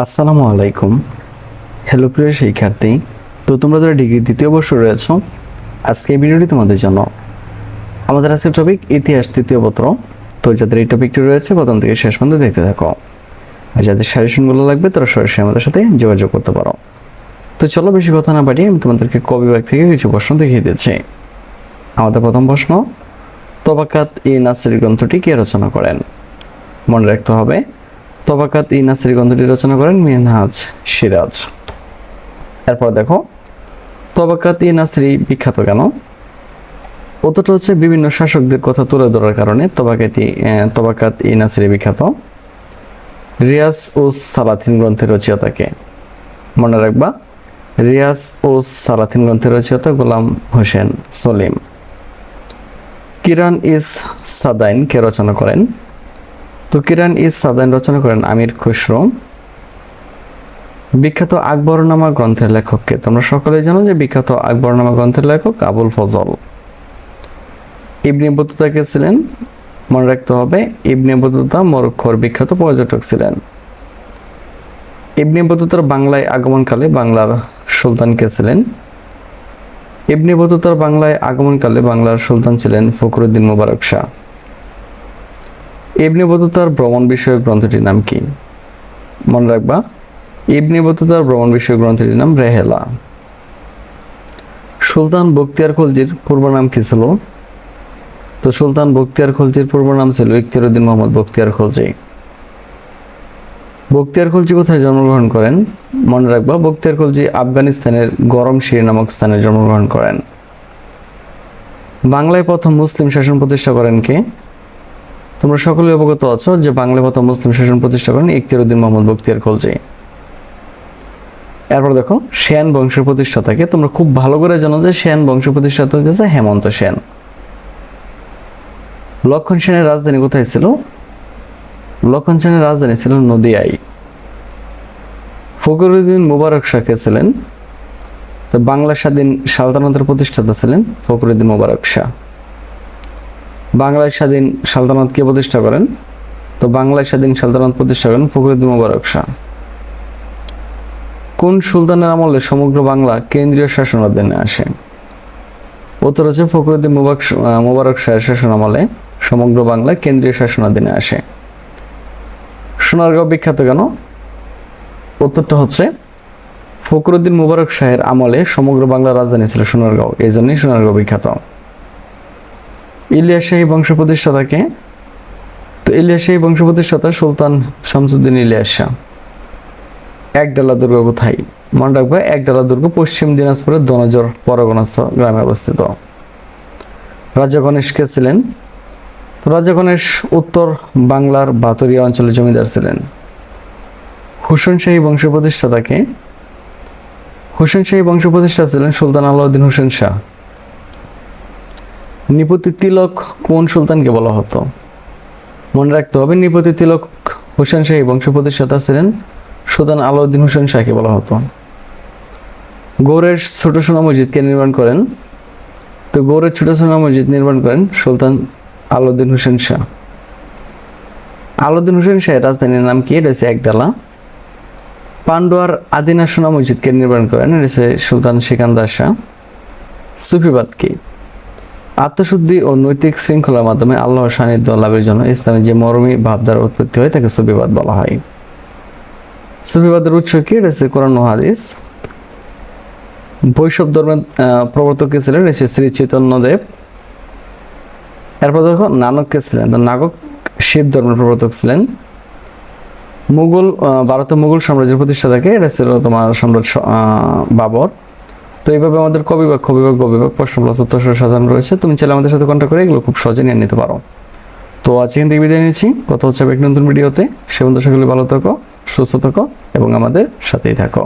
আসসালামু আলাইকুম। হ্যালো প্রিয় শিক্ষার্থী, তো তোমরা যারা ডিগ্রি দ্বিতীয় বর্ষে রয়েছো, আজকে এই ভিডিওটি তোমাদের জন্য। আমাদের আজকের টপিক ইতিহাস তৃতীয় পত্র। তো যাদের এই টপিকটি রয়েছে প্রথম থেকে শেষ পর্যন্ত দেখতে থাকো, আর যাদের সাজেশনগুলো লাগবে তারা সরাসরি আমাদের সাথে যোগাযোগ করতে পারো। তো চলো বেশি কথা না বাড়িয়ে আমি তোমাদেরকে ক বিভাগ থেকে কিছু প্রশ্ন দেখিয়ে দিচ্ছি। আমাদের প্রথম প্রশ্ন, তবাকাত ই নাসির গ্রন্থটি কে রচনা করেন? মনে রাখতে হবে, তবাকাত ই নাসির গ্রন্থটি রচনা করেন মিনহাজ সিরাজ। এরপর দেখো, তবাকাত ই নাসিরি বিখ্যাত কেন? উত্তরটা হচ্ছে বিভিন্ন শাসকদের কথা তুলে ধরার কারণে তবাকাত ই নাসিরি বিখ্যাত। রিয়াজ ও সালাথিন গ্রন্থের রচয়িতাকে? মনে রাখবা, রিয়াজ ও সালাথিন গ্রন্থের রচয়িতা গোলাম হোসেন সলিম। কিরান ইস সাদাইন কে রচনা করেন? তো কিরান ইস সাদাইন রচনা করেন আমির খুসরো। বিখ্যাত আকবরনামা গ্রন্থের লেখককে? তোমরা সকলেই জানো যে বিখ্যাত আকবরনামা গ্রন্থের লেখক আবুল ফজল। ইবনে বতুতা কে ছিলেন? মনে রাখতে হবে, ইবনে বতুতা মরক্কোর বিখ্যাত পর্যটক ছিলেন। ইবনে বতুতার বাংলায় আগমনকালে বাংলার সুলতান কে ছিলেন? ইবনে বতুতার বাংলায় আগমনকালে বাংলার সুলতান ছিলেন ফখরুদ্দীন মুবারক শাহ। ইবনে বতুতার ভ্রমণ বিষয়ক গ্রন্থটির নাম কি? মনে রাখবা, ইবনে বতুতার ভ্রমণ বিষয়ক গ্রন্থটির নাম রেহেলা। সুলতান বখতিয়ার খলজির পূর্ব নাম কি ছিল? তো সুলতান বখতিয়ার খলজির পূর্ব নাম ছিল ইখতিয়ারউদ্দিন মোহাম্মদ বখতিয়ার খলজি। বখতিয়ার খলজি কোথায় জন্মগ্রহণ করেন? মনে রাখবা, বখতিয়ার খলজি আফগানিস্তানের গরম শির নামক স্থানে জন্মগ্রহণ করেন। বাংলায় প্রথম মুসলিম শাসন প্রতিষ্ঠা করেন কে? তোমরা সকলে অবগত আছো যে বাংলায় প্রথম মুসলিম শাসন প্রতিষ্ঠা করেন ইখতিয়ারউদ্দিন মোহাম্মদ বখতিয়ার খলজি। এরপর দেখো, সেন বংশের প্রতিষ্ঠাতাকে? তোমরা খুব ভালো করে জানো যে সেন বংশের প্রতিষ্ঠাতা হচ্ছে হেমন্ত সেন। লক্ষণ সেনের রাজধানী কোথায় ছিল? লক্ষণ সেনের রাজধানী ছিল নদিয়ায়। ফখরুদ্দীন মুবারক শাহ কে ছিলেন? তো বাংলা স্বাধীন সালতানাতের প্রতিষ্ঠাতা ছিলেন ফখরুদ্দীন মুবারক শাহ। বাংলায় স্বাধীন সালতানাত কে প্রতিষ্ঠা করেন? তো বাংলায় স্বাধীন সালতানাত প্রতিষ্ঠা করেন ফখরুদ্দীন মুবারক শাহ। কোন সুলতানের আমলে সমগ্র বাংলা কেন্দ্রীয় শাসনাধীনে আসে? উত্তর হচ্ছে ফখরুদ্দীন মুবারক শাহের শাসন আমলে সমগ্র বাংলা কেন্দ্রীয় শাসনাধীনে আসে। সোনারগাঁও বিখ্যাত কেন? উত্তরটা হচ্ছে ফখরুদ্দীন মুবারক শাহের আমলে সমগ্র বাংলার রাজধানী ছিল সোনারগাঁও, এই জন্যই সোনারগাঁও বিখ্যাত। ইলিয়াস শাহী বংশ প্রতিষ্ঠাতাকে? তো ইলিয়াস শাহী বংশ প্রতিষ্ঠাতা সুলতান শামসুদ্দিন ইলিয়াস শাহ। একডালা দুর্গ কোথায়? মনে রাখবে, একডালা দুর্গ পশ্চিম দিনাজপুরের দনজর পরগনাস্থ গ্রামে অবস্থিত। রাজা গণেশ কে ছিলেন? তো রাজা গণেশ উত্তর বাংলার বাতরিয়া অঞ্চলের জমিদার ছিলেন। হুসেন শাহী বংশের প্রতিষ্ঠাতাকে? হুসেন শাহী বংশ প্রতিষ্ঠাতা ছিলেন সুলতান আলাউদ্দিন হোসেন শাহ। নৃপতি তিলক কোন সুলতানকে বলা হতো? মনে রাখতে হবে, নৃপতি তিলক হুসেন শাহী বংশ প্রতিষ্ঠাতা ছিলেন সুলতান আলাউদ্দিন হোসেন শাহকে বলা হতো। গৌড়ের ছোট সোনা মসজিদ কে নির্মাণ করেন? তো গৌড়ের ছোট সোনা মসজিদ নির্মাণ করেন সুলতান আলাউদ্দিন হোসেন শাহ। আলাউদ্দিন হোসেন শাহের রাজধানীর নাম কি? এটা হচ্ছে একডালা। পান্ডুয়ার আদিনা সোনা মসজিদ কে নির্মাণ করেন? এটা হচ্ছে সুলতান সিকান্দার শাহ। সুফিবাদ কি? আত্মশুদ্ধি ও নৈতিক শৃঙ্খলার মাধ্যমে আল্লাহর সান্নিধ্য লাভের জন্য ইসলামে যে মরমী ভাবধারা উৎপত্তি হয় তাকে সুফিবাদ বলা হয়। সুফিবাদের উৎস কি? এটা হচ্ছে কোরআন ও হাদিস। বৈষ্ণব ধর্মের প্রবর্তক কে ছিলেন? এটা শ্রী চৈতন্যদেব। এরপর দেখো, নানক কে ছিলেন? নানক শিব ধর্মের প্রবর্তক ছিলেন। ভারতের মুঘল সাম্রাজ্যের প্রতিষ্ঠাতাকে? এটা ছিল তোমার সম্রাট বাবর। তো এইভাবে আমাদের ক বিভাগ, খ বিভাগ, গ বিভাগ প্রশ্নগুলো উত্তর সাজানো রয়েছে। তুমি চাইলে আমাদের সাথে কন্ট্যাক্ট করে এগুলো খুব সহজে নিয়ে নিতে পারো। তো আজকে এখান থেকে বিদায় নিচ্ছি, কথা হচ্ছে এক নতুন ভিডিওতে। সে পর্যন্ত সকলে ভালো থাকো, সুস্থ থাকো এবং আমাদের সাথেই থাকো।